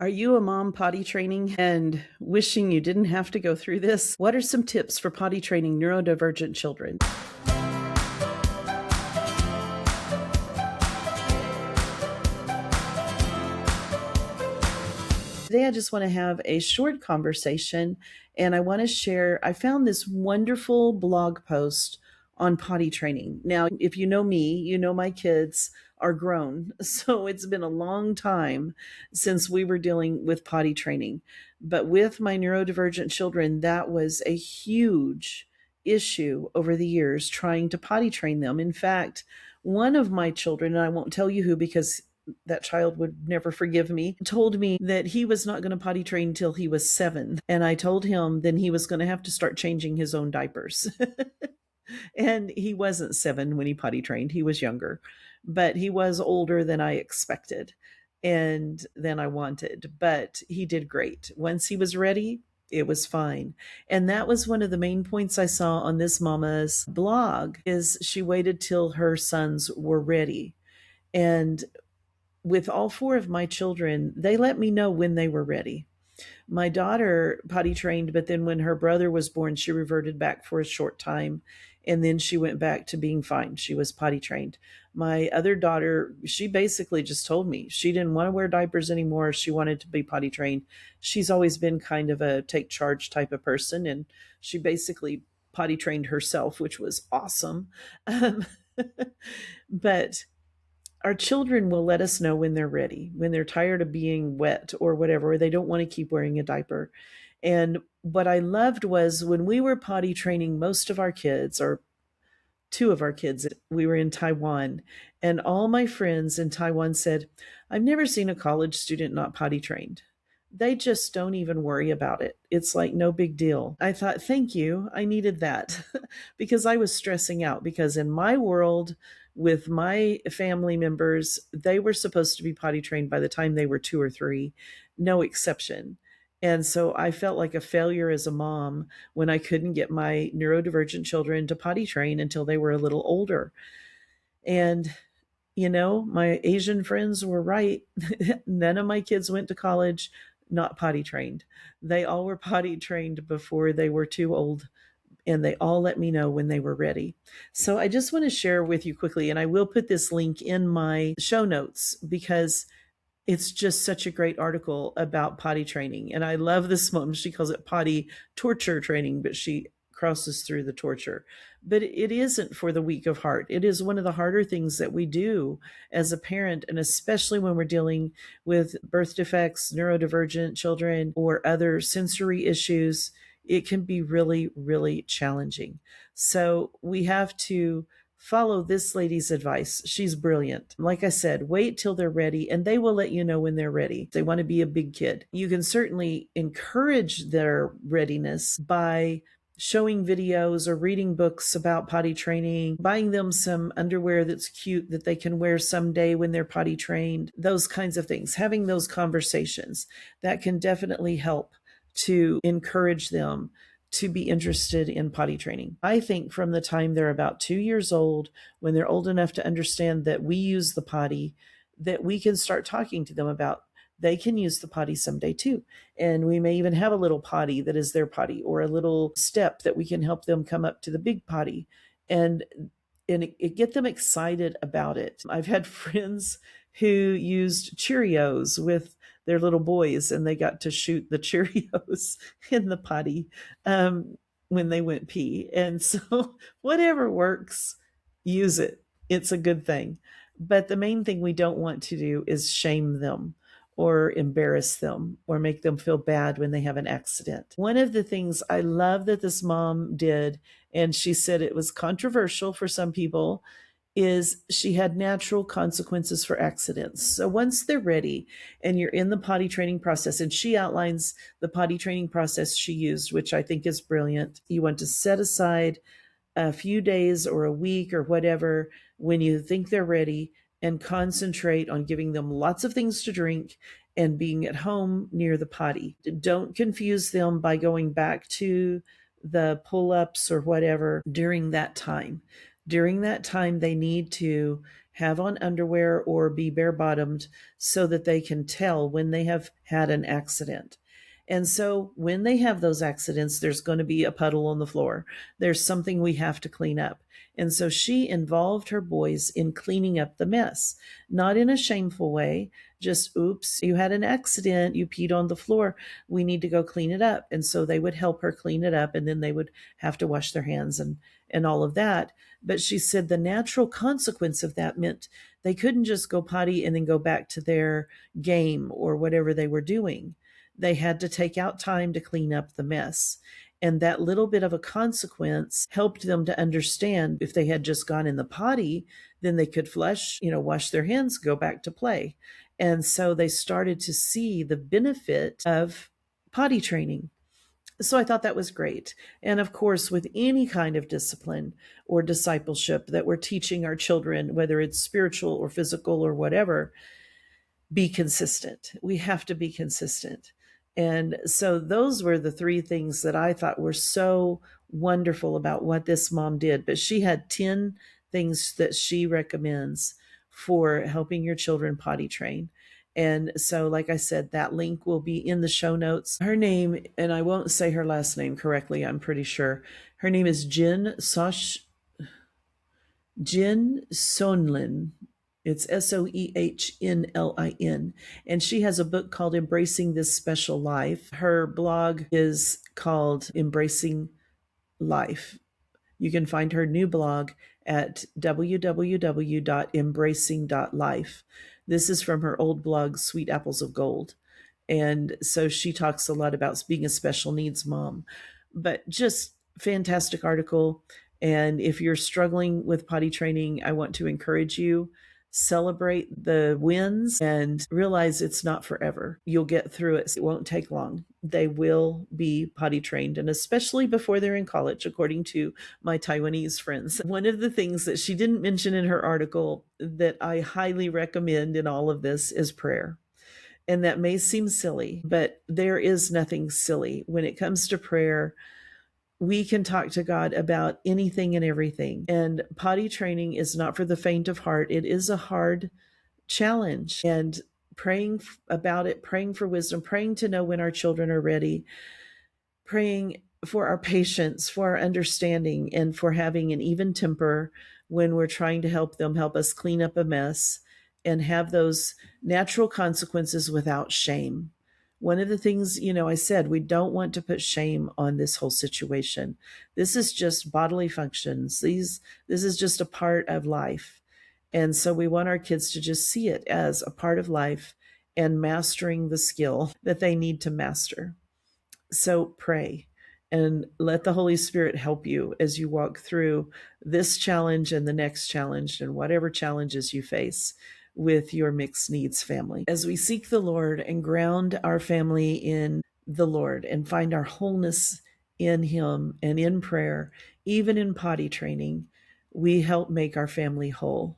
Are you a mom potty training and wishing you didn't have to go through this? What are some tips for potty training neurodivergent children? Today, I just want to have a short conversation and I want to share. I found this wonderful blog post on potty training. Now, if you know me, you know my kids are grown. So it's been a long time since we were dealing with potty training. But with my neurodivergent children, that was a huge issue over the years trying to potty train them. In fact, one of my children, and I won't tell you who because that child would never forgive me, told me that he was not going to potty train until he was 7. And I told him then he was going to have to start changing his own diapers. And he wasn't 7 when he potty trained. He was younger, but he was older than I expected and than I wanted. But he did great. Once he was ready, it was fine. And that was one of the main points I saw on this mama's blog is she waited till her sons were ready. And with all 4 of my children, they let me know when they were ready. My daughter potty trained, but then when her brother was born, she reverted back for a short time. And then she went back to being fine. She was potty trained. My other daughter, she basically just told me she didn't want to wear diapers anymore. She wanted to be potty trained. She's always been kind of a take charge type of person. And she basically potty trained herself, which was awesome. But our children will let us know when they're ready, when they're tired of being wet or whatever, or they don't want to keep wearing a diaper. And what I loved was when we were potty training most of our kids, or 2 of our kids, we were in Taiwan, and all my friends in Taiwan said, I've never seen a college student not potty trained. They just don't even worry about it. It's like no big deal. I thought, thank you. I needed that because I was stressing out because in my world, with my family members, they were supposed to be potty trained by the time they were 2 or 3, no exception. And so I felt like a failure as a mom when I couldn't get my neurodivergent children to potty train until they were a little older. And my Asian friends were right. None of my kids went to college not potty trained. They all were potty trained before they were too old, and they all let me know when they were ready. So I just want to share with you quickly, and I will put this link in my show notes because it's just such a great article about potty training. And I love this mom. She calls it potty torture training, but she crosses through the torture. But it isn't for the weak of heart. It is one of the harder things that we do as a parent, and especially when we're dealing with birth defects, neurodivergent children, or other sensory issues. It can be really, really challenging. So we have to follow this lady's advice. She's brilliant. Like I said, wait till they're ready and they will let you know when they're ready. They want to be a big kid. You can certainly encourage their readiness by showing videos or reading books about potty training, buying them some underwear that's cute that they can wear someday when they're potty trained, those kinds of things. Having those conversations, that can definitely help to encourage them to be interested in potty training. I think from the time they're about 2 years old, when they're old enough to understand that we use the potty, that we can start talking to them about they can use the potty someday too. And we may even have a little potty that is their potty, or a little step that we can help them come up to the big potty. And it get them excited about it. I've had friends who used Cheerios with their little boys, and they got to shoot the Cheerios in the potty when they went pee. And so whatever works, use it. It's a good thing. But the main thing we don't want to do is shame them or embarrass them or make them feel bad when they have an accident. One of the things I love that this mom did, and she said it was controversial for some people, is she had natural consequences for accidents. So once they're ready and you're in the potty training process, and she outlines the potty training process she used, which I think is brilliant. You want to set aside a few days or a week or whatever when you think they're ready and concentrate on giving them lots of things to drink and being at home near the potty. Don't confuse them by going back to the pull-ups or whatever during that time. During that time, they need to have on underwear or be bare bottomed so that they can tell when they have had an accident. And so when they have those accidents, there's going to be a puddle on the floor. There's something we have to clean up. And so she involved her boys in cleaning up the mess, not in a shameful way, just, oops, you had an accident, you peed on the floor, we need to go clean it up. And so they would help her clean it up, and then they would have to wash their hands and all of that. But she said the natural consequence of that meant they couldn't just go potty and then go back to their game or whatever they were doing. They had to take out time to clean up the mess. And that little bit of a consequence helped them to understand if they had just gone in the potty, then they could flush, wash their hands, go back to play. And so they started to see the benefit of potty training. So I thought that was great. And of course, with any kind of discipline or discipleship that we're teaching our children, whether it's spiritual or physical or whatever, be consistent. We have to be consistent. And so those were the three things that I thought were so wonderful about what this mom did. But she had 10 things that she recommends for helping your children potty train. And so, like I said, that link will be in the show notes. Her name, and I won't say her last name correctly, I'm pretty sure. Her name is Jin Sosh, Jin Sonlin. It's Soehnlin. And she has a book called Embracing This Special Life. Her blog is called Embracing Life. You can find her new blog at www.embracing.life. This is from her old blog, Sweet Apples of Gold. And so she talks a lot about being a special needs mom. But just fantastic article. And if you're struggling with potty training, I want to encourage you, celebrate the wins and realize it's not forever. You'll get through it. It won't take long. They will be potty trained, and especially before they're in college, according to my Taiwanese friends. One of the things that she didn't mention in her article that I highly recommend in all of this is prayer. And that may seem silly, but there is nothing silly. When it comes to prayer, we can talk to God about anything and everything. And potty training is not for the faint of heart. It is a hard challenge. And praying about it, praying for wisdom, praying to know when our children are ready, praying for our patience, for our understanding, and for having an even temper when we're trying to help them help us clean up a mess and have those natural consequences without shame. One of the things, I said, we don't want to put shame on this whole situation. This is just bodily functions. This is just a part of life. And so we want our kids to just see it as a part of life and mastering the skill that they need to master. So pray and let the Holy Spirit help you as you walk through this challenge and the next challenge and whatever challenges you face with your mixed needs family. As we seek the Lord and ground our family in the Lord and find our wholeness in Him and in prayer, even in potty training, we help make our family whole.